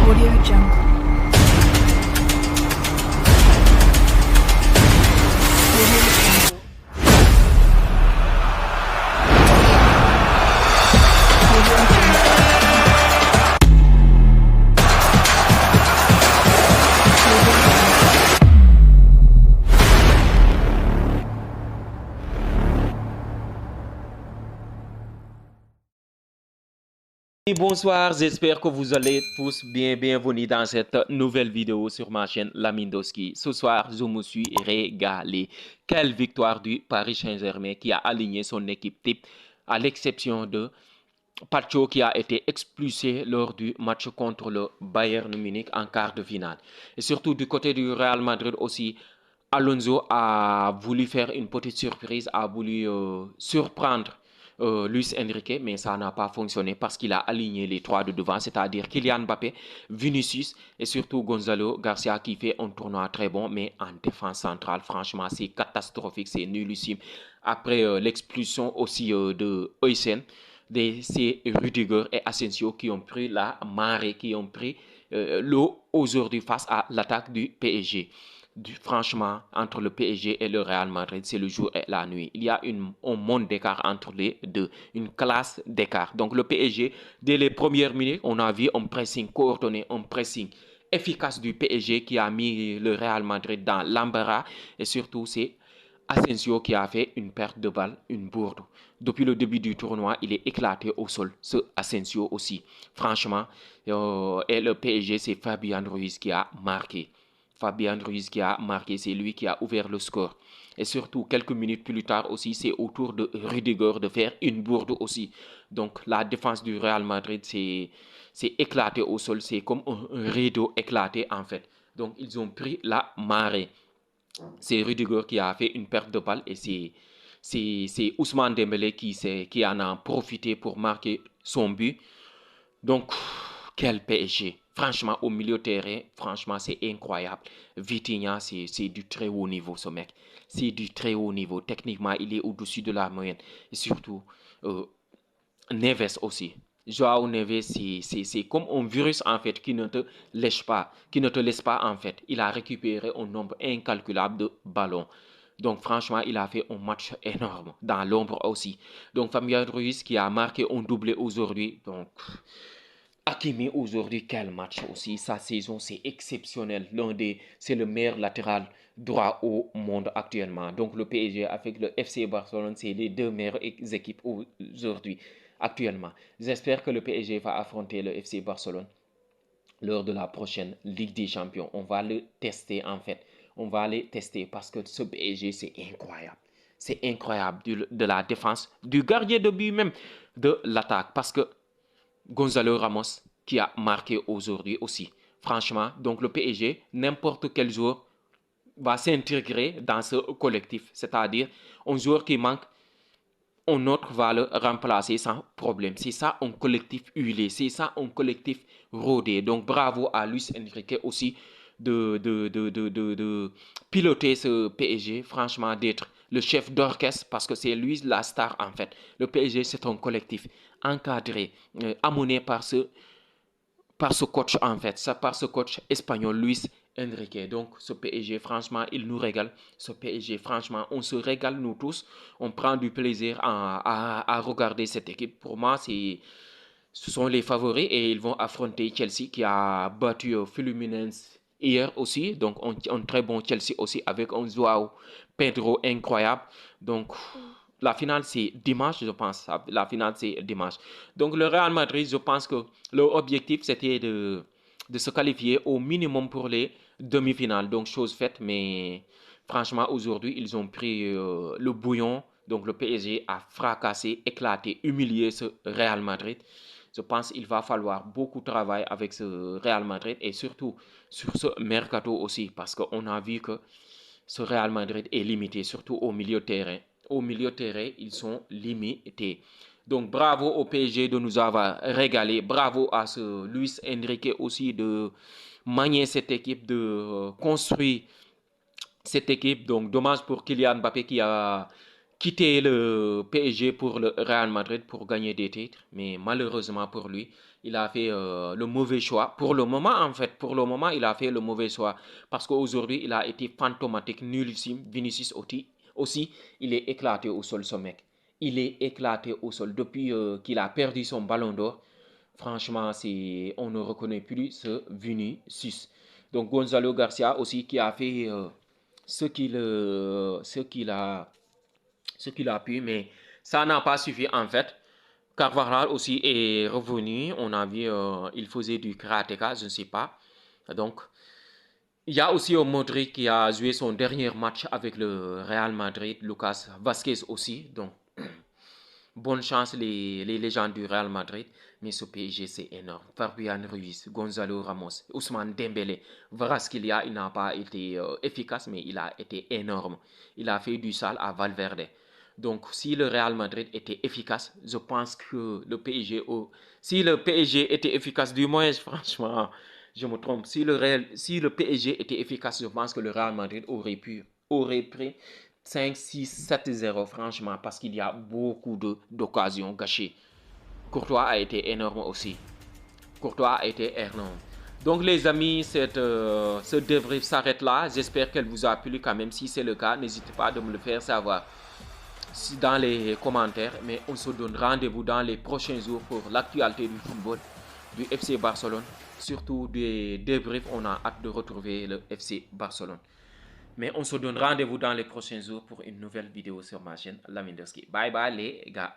Audio Jungle. Audio Jungle. Audio Jungle. Et bonsoir, j'espère que vous allez tous bien. Bienvenue dans cette nouvelle vidéo sur ma chaîne Lamindoski. Ce soir, je me suis régalé. Quelle victoire du Paris Saint-Germain qui a aligné son équipe type, à l'exception de Pacho qui a été expulsé lors du match contre le Bayern Munich en quart de finale. Et surtout du côté du Real Madrid aussi, Alonso a voulu faire une petite surprise, a voulu surprendre Luis Enrique, mais ça n'a pas fonctionné parce qu'il a aligné les trois de devant, c'est-à-dire Kylian Mbappé, Vinicius et surtout Gonzalo Garcia qui fait un tournoi très bon, mais en défense centrale, franchement, c'est catastrophique, c'est nullissime. Après l'expulsion aussi de Oysen, c'est Rudiger et Asensio qui ont pris la marée, qui ont pris l'eau aujourd'hui face à l'attaque du PSG. Franchement, entre le PSG et le Real Madrid, c'est le jour et la nuit. Il y a un monde d'écart entre les deux, une classe d'écart. Donc le PSG, dès les premières minutes, on a vu un pressing coordonné, un pressing efficace du PSG qui a mis le Real Madrid dans l'embarras. Et surtout, c'est Asensio qui a fait une perte de balle, une bourde. Depuis le début du tournoi, il est éclaté au sol. Ce Asensio aussi. Franchement, et le PSG, c'est Fabian Ruiz qui a marqué. Fabian Ruiz qui a marqué, c'est lui qui a ouvert le score. Et surtout, quelques minutes plus tard aussi, c'est au tour de Rudiger de faire une bourde aussi. Donc, la défense du Real Madrid, c'est éclaté au sol. C'est comme un rideau éclaté en fait. Donc, ils ont pris la marée. C'est Rudiger qui a fait une perte de balle et c'est Ousmane Dembélé qui en a profité pour marquer son but. Donc, quel PSG. Franchement, au milieu de terrain, franchement, c'est incroyable. Vitinha, c'est du très haut niveau, ce mec. C'est du très haut niveau. Techniquement, il est au-dessus de la moyenne. Et surtout, euh, Neves aussi. Joao Neves, c'est comme un virus en fait qui ne te lèche pas, qui ne te laisse pas en fait. Il a récupéré un nombre incalculable de ballons. Donc franchement, il a fait un match énorme dans l'ombre aussi. Donc Fabien Ruiz qui a marqué un doublé aujourd'hui. Donc Hakimi aujourd'hui, quel match aussi. Sa saison, c'est exceptionnel. C'est le meilleur latéral droit au monde actuellement. Donc le PSG avec le FC Barcelone, c'est les deux meilleures équipes aujourd'hui, actuellement. J'espère que le PSG va affronter le FC Barcelone lors de la prochaine Ligue des Champions. On va le tester en fait. On va les tester parce que ce PSG, c'est incroyable. C'est incroyable de la défense, du gardien de but même, de l'attaque. Parce que Gonzalo Ramos qui a marqué aujourd'hui aussi. Franchement, donc le PSG, n'importe quel joueur va s'intégrer dans ce collectif. C'est-à-dire, un joueur qui manque, un autre va le remplacer sans problème. C'est ça un collectif huilé, c'est ça un collectif rodé. Donc bravo à Luis Enrique aussi de piloter ce PSG, franchement, d'être le chef d'orchestre parce que c'est lui la star en fait. Le PSG, c'est un collectif encadré, amené par ce coach en fait, ça, par ce coach espagnol, Luis Enrique. Donc ce PSG, franchement, il nous régale. Ce PSG, franchement, on se régale nous tous. On prend du plaisir à regarder cette équipe. Pour moi, ce sont les favoris et ils vont affronter Chelsea qui a battu Fluminense hier aussi. Donc un très bon Chelsea aussi avec un Joao Pedro incroyable. Donc la finale c'est dimanche, je pense. La finale c'est dimanche. Donc le Real Madrid, je pense que leur objectif c'était de se qualifier au minimum pour les demi-finales. Donc chose faite, mais franchement aujourd'hui ils ont pris le bouillon. Donc le PSG a fracassé, éclaté, humilié ce Real Madrid. Je pense qu'il va falloir beaucoup de travail avec ce Real Madrid et surtout sur ce mercato aussi parce qu'on a vu que ce Real Madrid est limité, surtout au milieu de terrain. Au milieu de terrain, ils sont limités. Donc bravo au PSG de nous avoir régalé. Bravo à ce Luis Enrique aussi de manier cette équipe, de construire cette équipe. Donc dommage pour Kylian Mbappé qui a quitté le PSG pour le Real Madrid pour gagner des titres. Mais malheureusement pour lui, il a fait le mauvais choix. Pour le moment, en fait, pour le moment, il a fait le mauvais choix. Parce qu'aujourd'hui, il a été fantomatique, nullissime. Vinicius aussi, il est éclaté au sol, ce mec. Il est éclaté au sol. Depuis qu'il a perdu son ballon d'or, franchement, on ne reconnaît plus ce Vinicius. Donc Gonzalo Garcia aussi qui a fait ce qu'il a pu, mais ça n'a pas suffi en fait. Carvajal aussi est revenu. On a vu, il faisait du karatéka, je ne sais pas. Donc, il y a aussi Modric qui a joué son dernier match avec le Real Madrid, Lucas Vazquez aussi. Donc, bonne chance les légendes du Real Madrid. Mais ce PSG, c'est énorme. Fabian Ruiz, Gonzalo Ramos, Ousmane Dembélé, Vrasquilia, il n'a pas été efficace, mais il a été énorme. Il a fait du sale à Valverde. Donc, si le Real Madrid était efficace, je pense que le PSG... Si le PSG était efficace, du moins, franchement, je me trompe. Si le PSG était efficace, je pense que le Real Madrid aurait pris 5, 6, 7, 0, franchement, parce qu'il y a beaucoup d'occasions gâchées. Courtois a été énorme aussi. Courtois a été énorme. Donc les amis, ce débrief s'arrête là. J'espère qu'elle vous a plu quand même. Si c'est le cas, n'hésitez pas à me le faire savoir dans les commentaires. Mais on se donne rendez-vous dans les prochains jours pour l'actualité du football du FC Barcelone. Surtout des débriefs, on a hâte de retrouver le FC Barcelone. Mais on se donne rendez-vous dans les prochains jours pour une nouvelle vidéo sur ma chaîne Lamine Doski. Bye bye les gars.